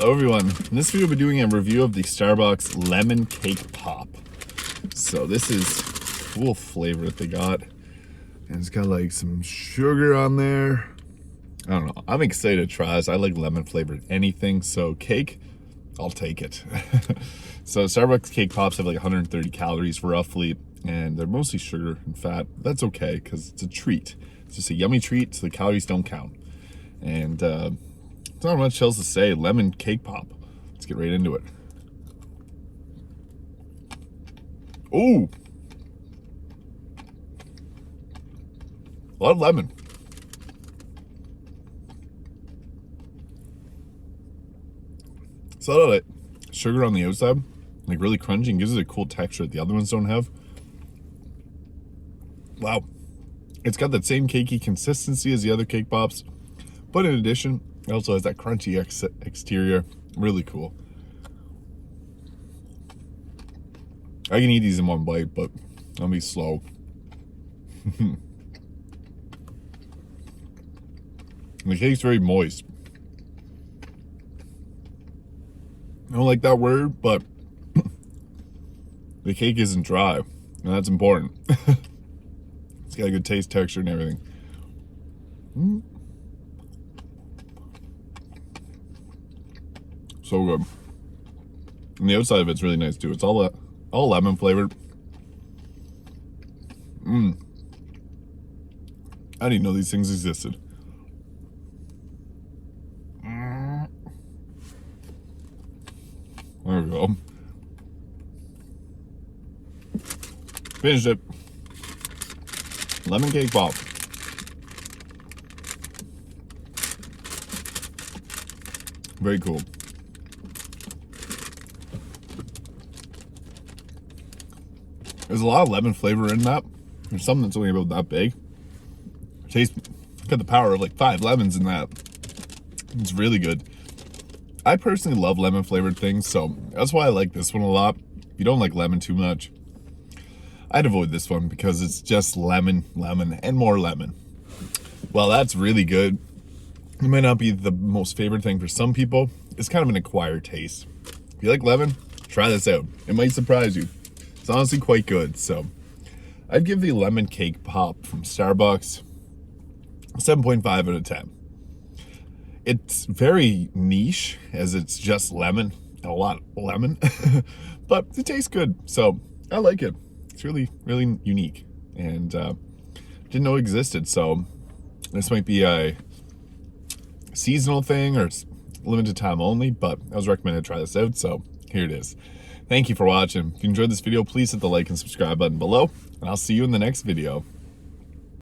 Hello everyone, in this video we'll be doing a review of the Starbucks Lemon Cake Pop. So this is cool flavor that they got, and it's got like some sugar on there. I don't know, I'm excited to try this. I like lemon flavored anything, so cake, I'll take it. So Starbucks Cake Pops have like 130 calories roughly, and they're mostly sugar and fat. That's okay, because it's a treat. It's just a yummy treat, so the calories don't count. And there's not much else to say. Lemon Cake Pop. Let's get right into it. Ooh! A lot of lemon. It's a lot of like sugar on the outside, like really crunchy, and gives it a cool texture that the other ones don't have. Wow. It's got that same cakey consistency as the other cake pops, but in addition, it also has that crunchy exterior. Really cool. I can eat these in one bite, but I'll be slow. The cake's very moist. I don't like that word, but the cake isn't dry, and that's important. It's got a good taste, texture, and everything. So good. And the outside of it's really nice too. It's all lemon flavored. I didn't even know these things existed. There we go. Finished it. Lemon Cake Pop. Very cool. There's a lot of lemon flavor in that. There's something that's only about that big. Tastes got the power of like 5 lemons in that. It's really good. I personally love lemon flavored things, so that's why I like this one a lot. If you don't like lemon too much, I'd avoid this one because it's just lemon, and more lemon. Well, that's really good. It might not be the most favorite thing for some people. It's kind of an acquired taste. If you like lemon, try this out. It might surprise you. It's honestly quite good. So I'd give the Lemon Cake Pop from Starbucks a 7.5 out of 10. It's very niche, as it's just lemon, a lot of lemon, but it tastes good, so I like it. It's really, really unique, and didn't know it existed, so this might be a seasonal thing or limited time only, but I was recommended to try this out, so here it is. Thank you for watching. If you enjoyed this video, please hit the like and subscribe button below, and I'll see you in the next video.